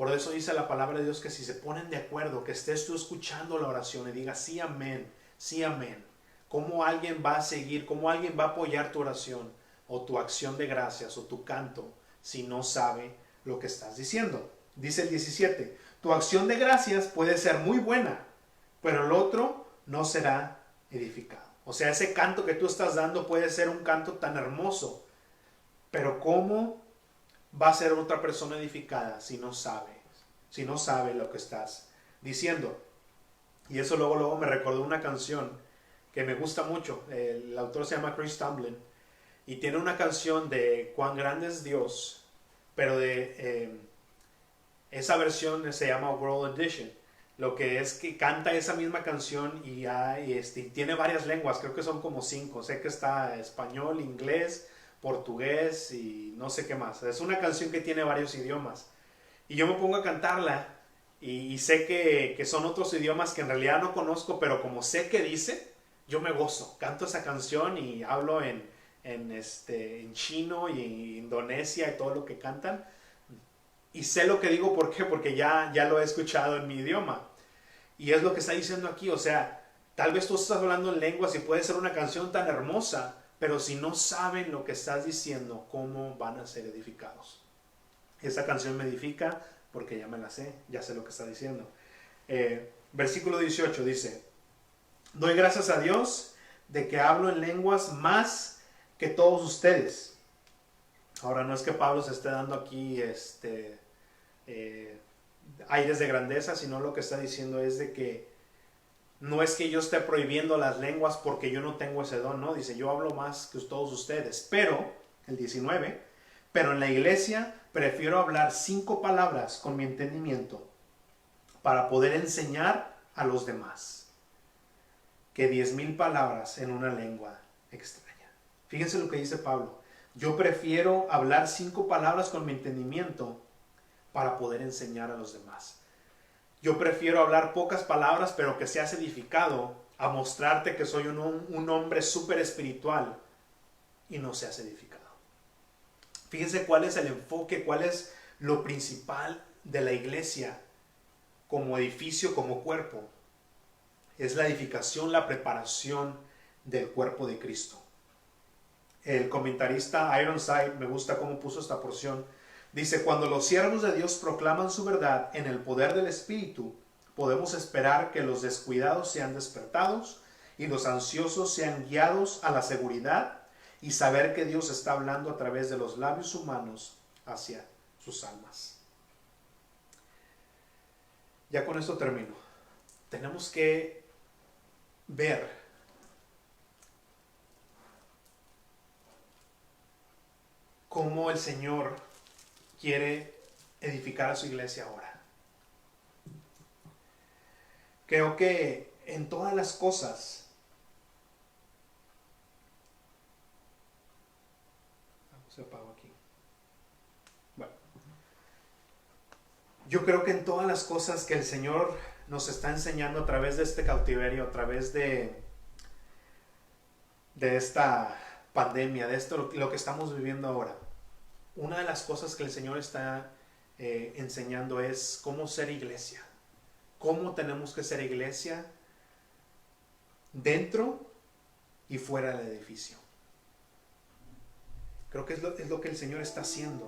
Por eso dice la palabra de Dios que si se ponen de acuerdo, que estés tú escuchando la oración y digas sí, amén, sí, amén. ¿Cómo alguien va a seguir, cómo alguien va a apoyar tu oración o tu acción de gracias o tu canto si no sabe lo que estás diciendo? Dice el 17, tu acción de gracias puede ser muy buena, pero el otro no será edificado. O sea, ese canto que tú estás dando puede ser un canto tan hermoso, pero ¿cómo va a ser otra persona edificada si no sabe lo que estás diciendo? Y eso luego me recordó una canción que me gusta mucho. El autor se llama Chris Tomlin y tiene una canción de Cuán grande es Dios, pero de esa versión se llama World Edition. Lo que es que canta esa misma canción y tiene varias lenguas, creo que son como 5. Sé que está español, inglés, portugués y no sé qué más. Es una canción que tiene varios idiomas. Y yo me pongo a cantarla y sé que son otros idiomas que en realidad no conozco, pero como sé que dice, yo me gozo. Canto esa canción y hablo en chino y en Indonesia y todo lo que cantan. Y sé lo que digo, ¿por qué? Porque ya lo he escuchado en mi idioma. Y es lo que está diciendo aquí, o sea, tal vez tú estás hablando en lenguas y puede ser una canción tan hermosa, pero si no saben lo que estás diciendo, ¿cómo van a ser edificados? Esa canción me edifica porque ya me la sé, ya sé lo que está diciendo. Versículo 18 dice, doy gracias a Dios de que hablo en lenguas más que todos ustedes. Ahora no es que Pablo se esté dando aquí aires de grandeza, sino lo que está diciendo es de que no es que yo esté prohibiendo las lenguas porque yo no tengo ese don, no, dice yo hablo más que todos ustedes, pero, el 19, pero en la iglesia prefiero hablar 5 palabras con mi entendimiento para poder enseñar a los demás que 10,000 palabras en una lengua extraña. Fíjense lo que dice Pablo, yo prefiero hablar 5 palabras con mi entendimiento para poder enseñar a los demás. Yo prefiero hablar pocas palabras, pero que seas edificado, a mostrarte que soy un hombre súper espiritual y no seas edificado. Fíjense cuál es el enfoque, cuál es lo principal de la iglesia como edificio, como cuerpo. Es la edificación, la preparación del cuerpo de Cristo. El comentarista Ironside, me gusta cómo puso esta porción, dice, cuando los siervos de Dios proclaman su verdad en el poder del Espíritu, podemos esperar que los descuidados sean despertados y los ansiosos sean guiados a la seguridad y saber que Dios está hablando a través de los labios humanos hacia sus almas. Ya con esto termino. Tenemos que ver cómo el Señor quiere edificar a su iglesia ahora. Creo que en todas las cosas, se apagó aquí. Bueno, yo creo que en todas las cosas que el Señor nos está enseñando a través de este cautiverio, a través de esta pandemia, de esto lo que estamos viviendo ahora, una de las cosas que el Señor está enseñando es cómo ser iglesia, cómo tenemos que ser iglesia dentro y fuera del edificio. Creo que es lo que el Señor está haciendo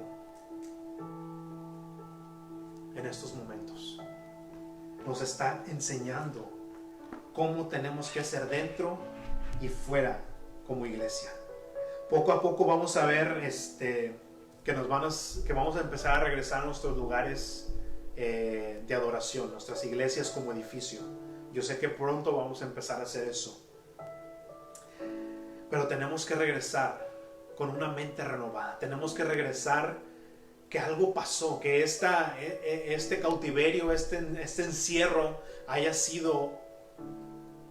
en estos momentos. Nos está enseñando cómo tenemos que hacer dentro y fuera como iglesia. Poco a poco vamos a ver que vamos a empezar a regresar a nuestros lugares de adoración, nuestras iglesias como edificio. Yo sé que pronto vamos a empezar a hacer eso. Pero tenemos que regresar con una mente renovada. Tenemos que regresar que algo pasó, que este cautiverio, este encierro haya sido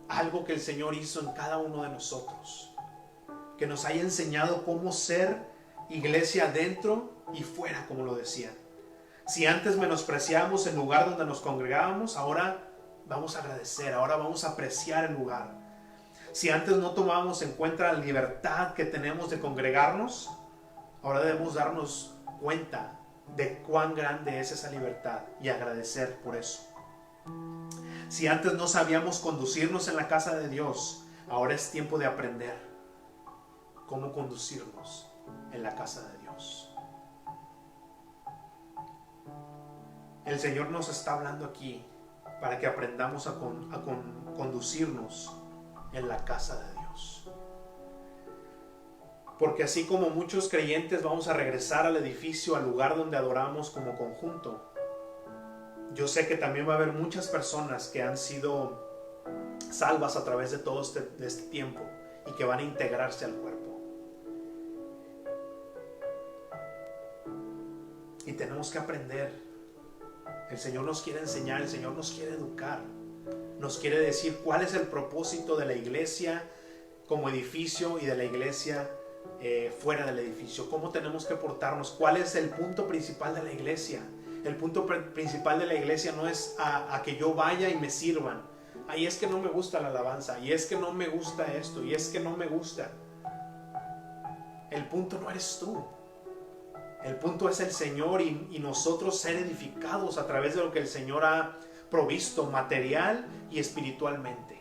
algo que el Señor hizo en cada uno de nosotros. Que nos haya enseñado cómo ser iglesia dentro y fuera, como lo decían. Si antes menospreciábamos el lugar donde nos congregábamos, ahora vamos a agradecer, ahora vamos a apreciar el lugar. Si antes no tomábamos en cuenta la libertad que tenemos de congregarnos, ahora debemos darnos cuenta de cuán grande es esa libertad y agradecer por eso. Si antes no sabíamos conducirnos en la casa de Dios, ahora es tiempo de aprender cómo conducirnos en la casa de Dios. El Señor nos está hablando aquí para que aprendamos a conducirnos en la casa de Dios. Porque así como muchos creyentes vamos a regresar al edificio, al lugar donde adoramos como conjunto, yo sé que también va a haber muchas personas que han sido salvas a través de todo este tiempo y que van a integrarse al cuerpo. Y tenemos que aprender. El Señor nos quiere enseñar, el Señor nos quiere educar. Nos quiere decir cuál es el propósito de la iglesia como edificio y de la iglesia fuera del edificio. Cómo tenemos que portarnos. ¿Cuál es el punto principal de la iglesia? El punto principal de la iglesia no es a que yo vaya y me sirvan. Ahí es que no me gusta la alabanza. Y es que no me gusta esto. Y es que no me gusta. El punto no eres tú. El punto es el Señor y nosotros ser edificados a través de lo que el Señor ha provisto material y espiritualmente.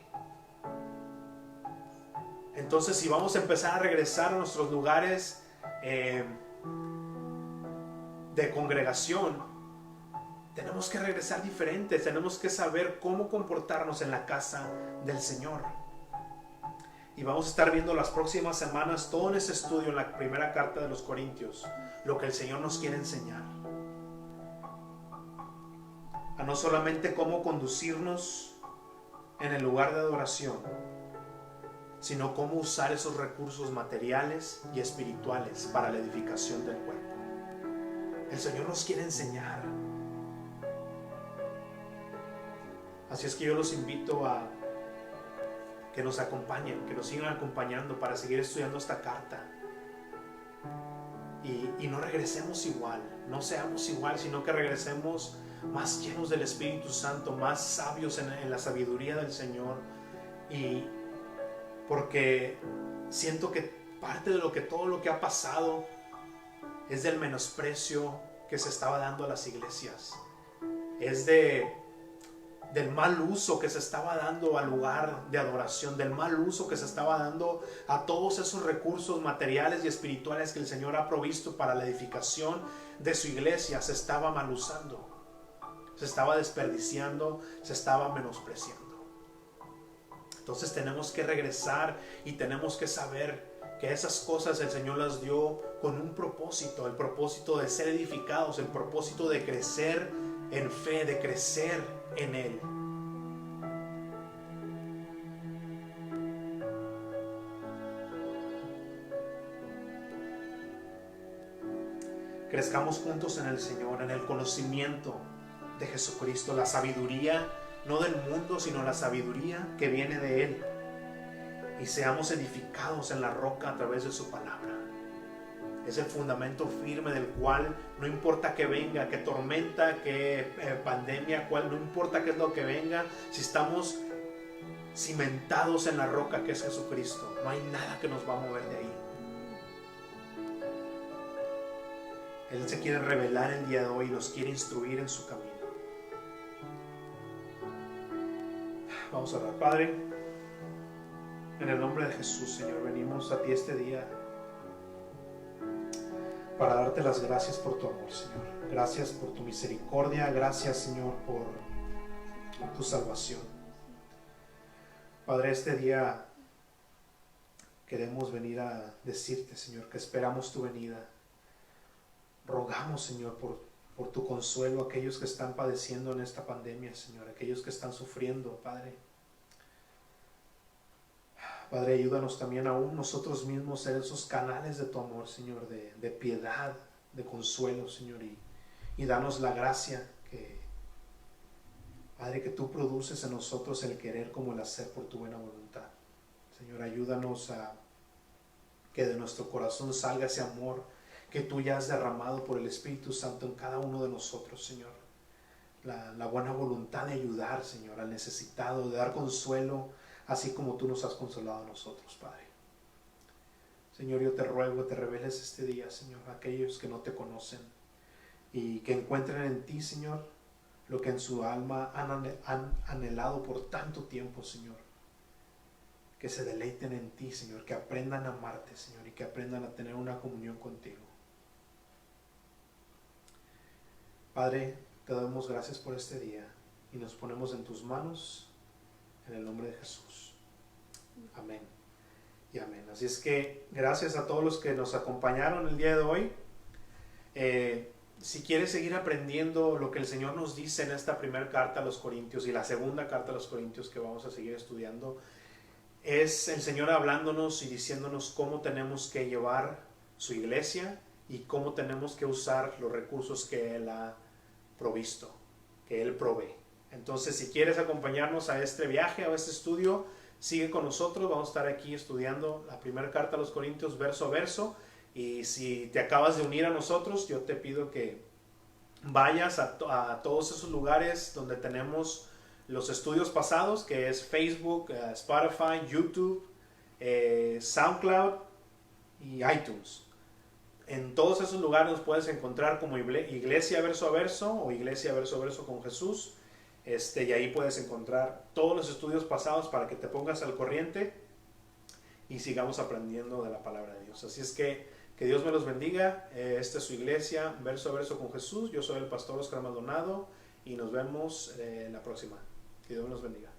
Entonces, si vamos a empezar a regresar a nuestros lugares de congregación, tenemos que regresar diferentes. Tenemos que saber cómo comportarnos en la casa del Señor. Y vamos a estar viendo las próximas semanas todo en ese estudio en la primera carta de los Corintios, lo que el Señor nos quiere enseñar. A no solamente cómo conducirnos en el lugar de adoración, sino cómo usar esos recursos materiales y espirituales para la edificación del cuerpo. El Señor nos quiere enseñar. Así es que yo los invito a que nos acompañen, que nos sigan acompañando para seguir estudiando esta carta. Y no regresemos igual, no seamos igual, sino que regresemos más llenos del Espíritu Santo, más sabios en la sabiduría del Señor. Y porque siento que parte de todo lo que ha pasado es del menosprecio que se estaba dando a las iglesias. Es del mal uso que se estaba dando al lugar de adoración, del mal uso que se estaba dando a todos esos recursos materiales y espirituales que el Señor ha provisto para la edificación de su iglesia. Se estaba mal usando, se estaba desperdiciando, se estaba menospreciando. Entonces tenemos que regresar y tenemos que saber que esas cosas el Señor las dio con un propósito, el propósito de ser edificados, el propósito de crecer en fe, de crecer en Él. Crezcamos juntos en el Señor, en el conocimiento de Jesucristo, la sabiduría no del mundo, sino la sabiduría que viene de Él, y seamos edificados en la roca a través de su palabra. Es el fundamento firme del cual no importa que venga, que tormenta, que pandemia, no importa qué es lo que venga, si estamos cimentados en la roca que es Jesucristo, no hay nada que nos va a mover de ahí. Él se quiere revelar el día de hoy y nos quiere instruir en su camino. Vamos a orar. Padre, en el nombre de Jesús, Señor, venimos a ti este día para darte las gracias por tu amor, Señor. Gracias por tu misericordia. Gracias, Señor, por tu salvación. Padre, este día queremos venir a decirte, Señor, que esperamos tu venida. Rogamos, Señor, por tu consuelo a aquellos que están padeciendo en esta pandemia, Señor, aquellos que están sufriendo, Padre. Padre, ayúdanos también aún nosotros mismos a ser esos canales de tu amor, Señor, de piedad, de consuelo, Señor, y danos la gracia que, Padre, que tú produces en nosotros el querer como el hacer por tu buena voluntad. Señor, ayúdanos a que de nuestro corazón salga ese amor que tú ya has derramado por el Espíritu Santo en cada uno de nosotros, Señor. La buena voluntad de ayudar, Señor, al necesitado, de dar consuelo, así como tú nos has consolado a nosotros, Padre. Señor, yo te ruego que te reveles este día, Señor, a aquellos que no te conocen. y que encuentren en ti, Señor, lo que en su alma han anhelado por tanto tiempo, Señor. Que se deleiten en ti, Señor, que aprendan a amarte, Señor, y que aprendan a tener una comunión contigo. Padre, te damos gracias por este día y nos ponemos en tus manos en el nombre de Jesús. Amén y amén. Así es que gracias a todos los que nos acompañaron el día de hoy. Si quieres seguir aprendiendo lo que el Señor nos dice en esta primera carta a los Corintios y la segunda carta a los Corintios que vamos a seguir estudiando, es el Señor hablándonos y diciéndonos cómo tenemos que llevar su iglesia y cómo tenemos que usar los recursos que Él ha provisto, que Él provee. Entonces, si quieres acompañarnos a este viaje, a este estudio, sigue con nosotros. Vamos a estar aquí estudiando la primera carta a los Corintios verso a verso. Y si te acabas de unir a nosotros, yo te pido que vayas a todos esos lugares donde tenemos los estudios pasados, que es Facebook, Spotify, YouTube, SoundCloud y iTunes. En todos esos lugares nos puedes encontrar como Iglesia Verso a Verso o Iglesia Verso a Verso con Jesús. Y ahí puedes encontrar todos los estudios pasados para que te pongas al corriente y sigamos aprendiendo de la palabra de Dios. Así es que Dios me los bendiga. Esta es su iglesia Verso a Verso con Jesús. Yo soy el pastor Oscar Maldonado y nos vemos la próxima. Que Dios me los bendiga.